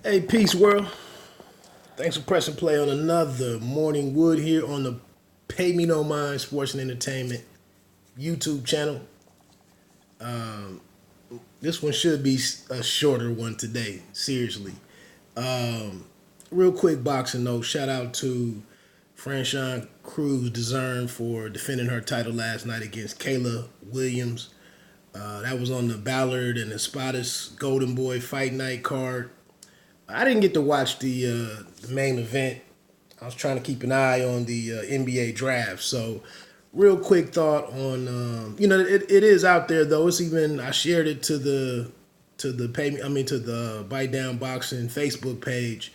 Hey, peace, world. Thanks for pressing play on another Morning Wood here on the Pay Me No Mind Sports and Entertainment YouTube channel. This one should be a shorter one today, seriously. Real quick boxing note, shout out to Franchon Cruz Dezern for defending her title last night against Kayla Williams. That was on the Ballard and Espadas Golden Boy Fight Night card. I didn't get to watch the main event. I was trying to keep an eye on the NBA draft. So, real quick thought on it is out there though. It's even I shared it to the Bite Down Boxing Facebook page,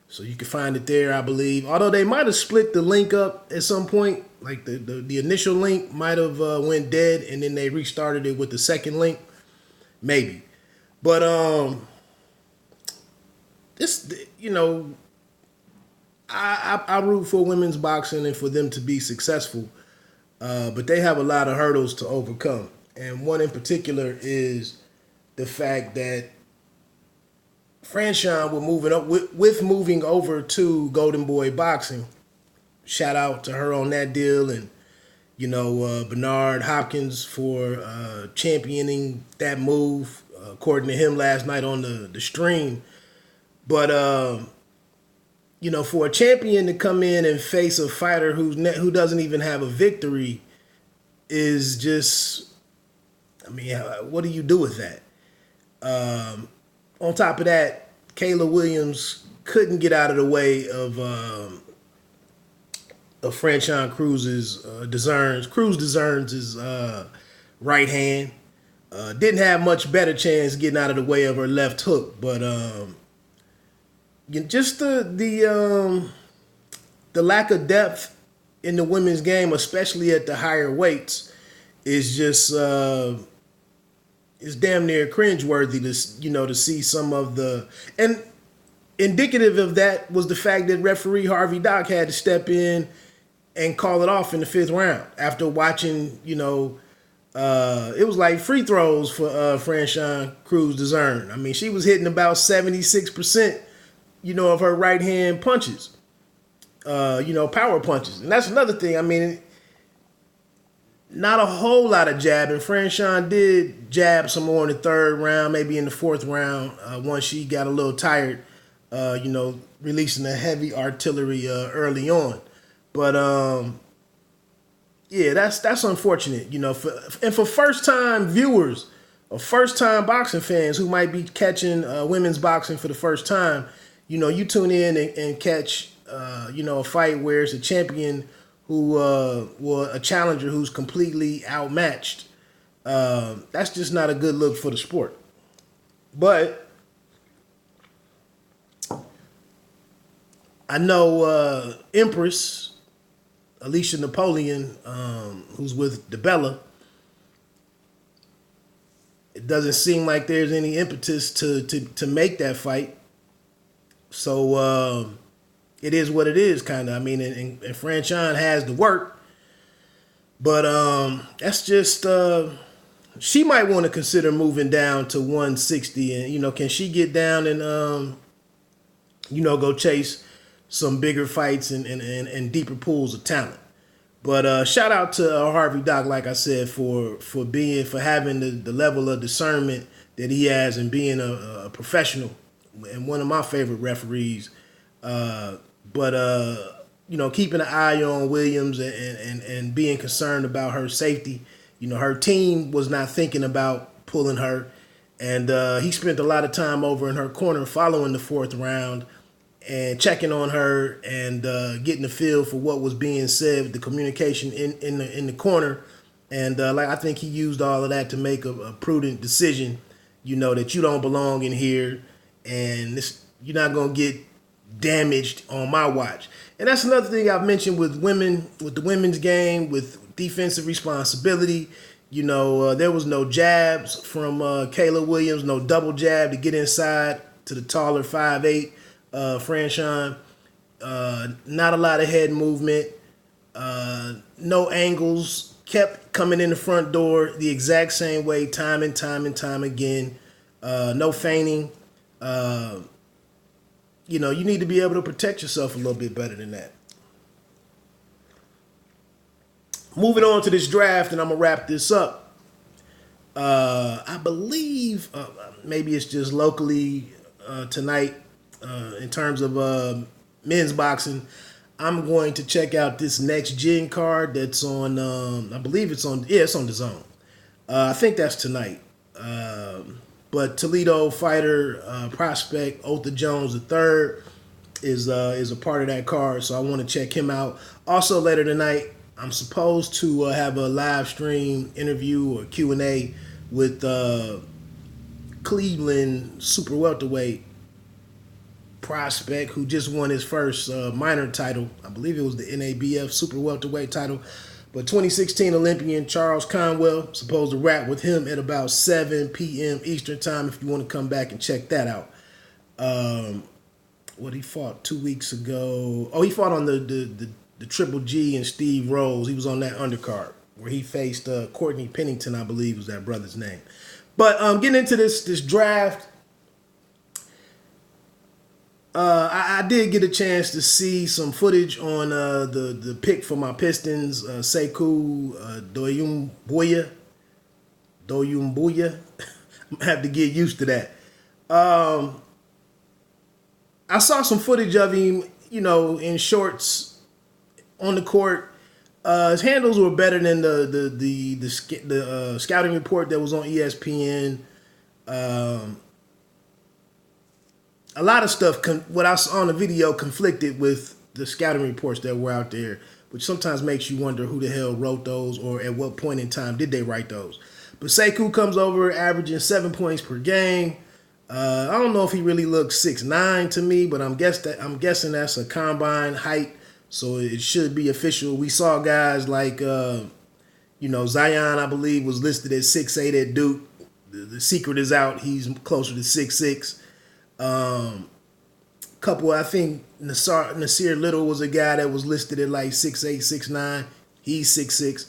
so you can find it there. I believe, although they might have split the link up at some point, like the initial link might have went dead, and then they restarted it with the second link, maybe. But this I root for women's boxing and for them to be successful, but they have a lot of hurdles to overcome. And one in particular is the fact that Franchon will moving up with moving over to Golden Boy Boxing. Shout out to her on that deal, and Bernard Hopkins for championing that move, according to him last night on the stream. But for a champion to come in and face a fighter who doesn't even have a victory is just, what do you do with that? On top of that, Kayla Williams couldn't get out of the way of Franchon Cruz's Dezern's right hand. Didn't have much better chance getting out of the way of her left hook, but just the lack of depth in the women's game, especially at the higher weights, is just it's damn near cringeworthy to see some of the. And indicative of that was the fact that referee Harvey Dock had to step in and call it off in the fifth round after watching it was like free throws for Franchon Cruz Dezern. I mean, she was hitting about 76%, of her right hand punches, power punches. And that's another thing. I mean, not a whole lot of jabbing. Franchon did jab some more in the third round, maybe in the fourth round, once she got a little tired, releasing the heavy artillery early on. But yeah, that's unfortunate, for first time viewers or first time boxing fans who might be catching women's boxing for the first time. You tune in and catch a fight where it's a champion a challenger who's completely outmatched. That's just not a good look for the sport. But I know Empress Alicia Napoleon, who's with DeBella. It doesn't seem like there's any impetus to make that fight. So it is what it is, kind of. I mean, and Franchon has the work, but that's just she might want to consider moving down to 160, and can she get down and go chase some bigger fights and deeper pools of talent. But shout out to Harvey Dock, like I said, for having the level of discernment that he has and being a professional and one of my favorite referees. But keeping an eye on Williams and being concerned about her safety. Her team was not thinking about pulling her, and he spent a lot of time over in her corner following the fourth round and checking on her and getting the feel for what was being said, the communication in the corner, and I think he used all of that to make a prudent decision. That you don't belong in here, and you're not gonna get damaged on my watch. And that's another thing I've mentioned with the women's game, with defensive responsibility. There was no jabs from Kayla Williams, no double jab to get inside to the taller 5'8" Franchon. Not a lot of head movement. No angles. Kept coming in the front door the exact same way, time and time again. No feigning. you need to be able to protect yourself a little bit better than that. Moving on to this draft, and I'm gonna wrap this up. I believe maybe it's just locally tonight in terms of men's boxing. I'm going to check out this next gen card that's on. I believe it's on. Yeah, it's on the Zone. I think that's tonight. But Toledo fighter prospect Otha Jones III is a part of that card, so I want to check him out. Also later tonight, I'm supposed to have a live stream interview or Q&A with Cleveland super welterweight prospect who just won his first minor title. I believe it was the NABF super welterweight title. But 2016 Olympian Charles Conwell, supposed to rap with him at about 7 p.m. Eastern time if you want to come back and check that out. What he fought 2 weeks ago. Oh, he fought on the Triple G and Steve Rose. He was on that undercard where he faced Courtney Pennington, I believe was that brother's name. But getting into this draft, I did get a chance to see some footage on the pick for my Pistons, Sekou Doumbouya. I'm gonna have to get used to that. I saw some footage of him, in shorts on the court. His handles were better than the scouting report that was on ESPN. A lot of stuff, what I saw on the video conflicted with the scouting reports that were out there, which sometimes makes you wonder who the hell wrote those or at what point in time did they write those. But Sekou comes over averaging 7 points per game. I don't know if he really looks 6'9" to me, but I'm guessing that's a combine height, so it should be official. We saw guys like, Zion, I believe, was listed at 6'8" at Duke. The secret is out. He's closer to 6'6". I think Nasir Little was a guy that was listed at like 6'8", 6'9". He's 6'6".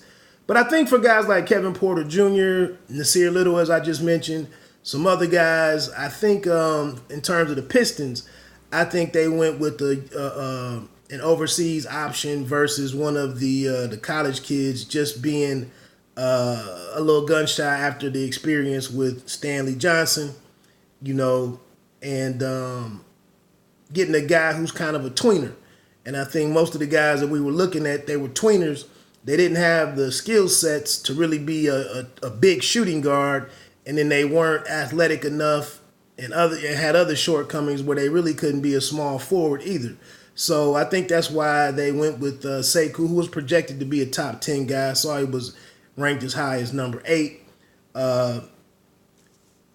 But I think for guys like Kevin Porter Jr., Nasir Little, as I just mentioned, some other guys, I think in terms of the Pistons, I think they went with an overseas option versus one of the college kids just being a little gun shy after the experience with Stanley Johnson, and getting a guy who's kind of a tweener. And I think most of the guys that we were looking at, they were tweeners. They didn't have the skill sets to really be a big shooting guard, and then they weren't athletic enough and had other shortcomings where they really couldn't be a small forward either. So I think that's why they went with Sekou, who was projected to be a top 10 guy. I saw he was ranked as high as number 8.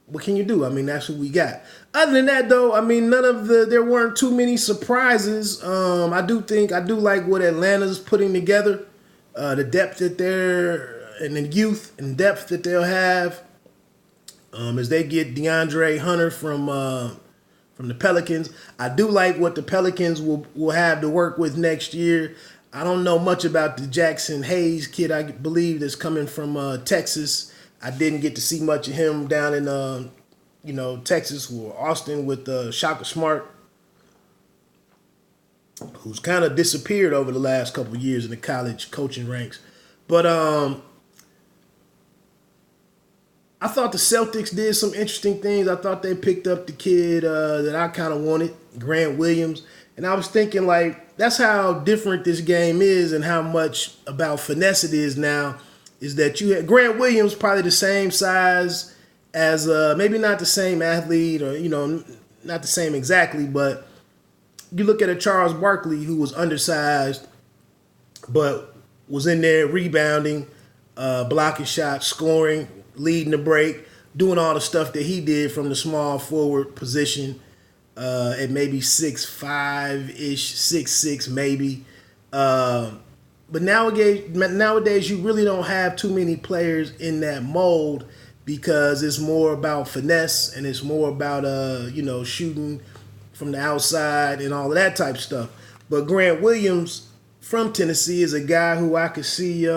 What can you do? I mean, that's what we got. Other than that, though, I mean, there weren't too many surprises. I do like what Atlanta's putting together, the depth that and the youth and depth that they'll have as they get DeAndre Hunter from the Pelicans. I do like what the Pelicans will have to work with next year. I don't know much about the Jackson Hayes kid, I believe, that's coming from Texas. I didn't get to see much of him down in, Texas or Austin with Shaka Smart, who's kind of disappeared over the last couple of years in the college coaching ranks. But I thought the Celtics did some interesting things. I thought they picked up the kid that I kind of wanted, Grant Williams. And I was thinking, that's how different this game is and how much about finesse it is now. Is that you had Grant Williams, probably the same size as maybe not the same athlete or not the same exactly, but you look at a Charles Barkley who was undersized but was in there rebounding, blocking shots, scoring, leading the break, doing all the stuff that he did from the small forward position at maybe 6'5"-ish, 6'6" maybe. But nowadays, you really don't have too many players in that mold because it's more about finesse and it's more about shooting from the outside and all of that type of stuff. But Grant Williams from Tennessee is a guy who I could see.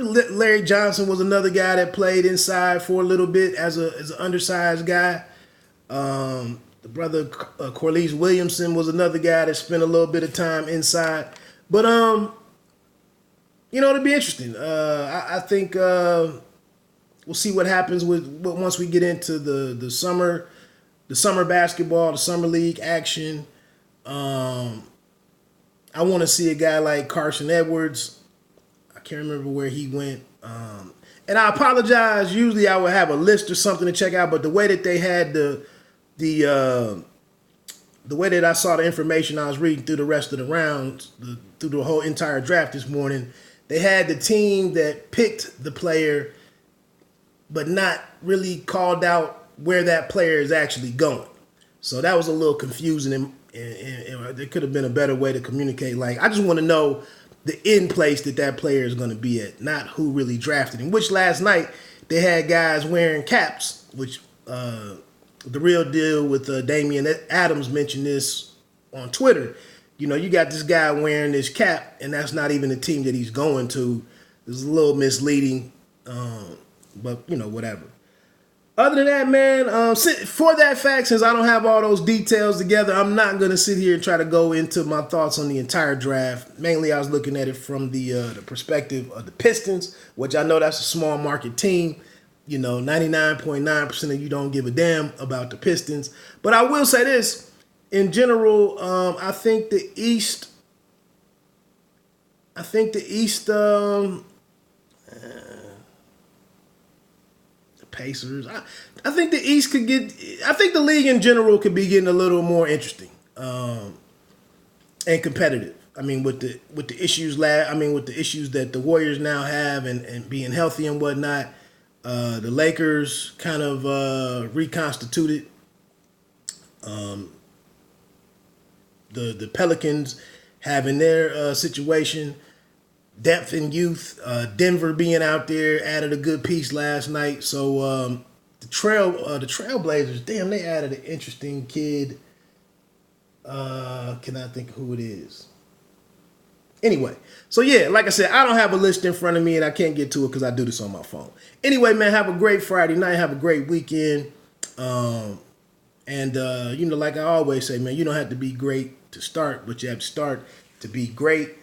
Larry Johnson was another guy that played inside for a little bit as an undersized guy. The brother Corliss Williamson was another guy that spent a little bit of time inside. But it'll be interesting. I think we'll see what happens once we get into the summer basketball, the summer league action. I want to see a guy like Carson Edwards. I can't remember where he went. And I apologize. Usually I would have a list or something to check out, but the way that they had the way that I saw the information, I was reading through the rest of the rounds, through the whole entire draft this morning. They had the team that picked the player, but not really called out where that player is actually going. So that was a little confusing, and there could have been a better way to communicate. Like, I just want to know the end place that player is going to be at, not who really drafted him. Which last night they had guys wearing caps, which the real deal with Damian Adams mentioned this on Twitter. You got this guy wearing this cap, and that's not even the team that he's going to. It's a little misleading, but whatever. Other than that, man, for that fact, since I don't have all those details together, I'm not going to sit here and try to go into my thoughts on the entire draft. Mainly, I was looking at it from the perspective of the Pistons, which I know that's a small market team. 99.9% of you don't give a damn about the Pistons. But I will say this. In general, I think the East, the Pacers, I think the East could get, I think the league in general could be getting a little more interesting and competitive. I mean, with the issues with the issues that the Warriors now have and being healthy and whatnot, the Lakers kind of reconstituted. The Pelicans having their situation, depth and youth. Denver being out there added a good piece last night. So the Trailblazers, damn, they added an interesting kid. Cannot think of who it is. Anyway, so yeah, like I said, I don't have a list in front of me and I can't get to it because I do this on my phone. Anyway, man, have a great Friday night. Have a great weekend. Like I always say, man, you don't have to be great to start, but you have to start to be great.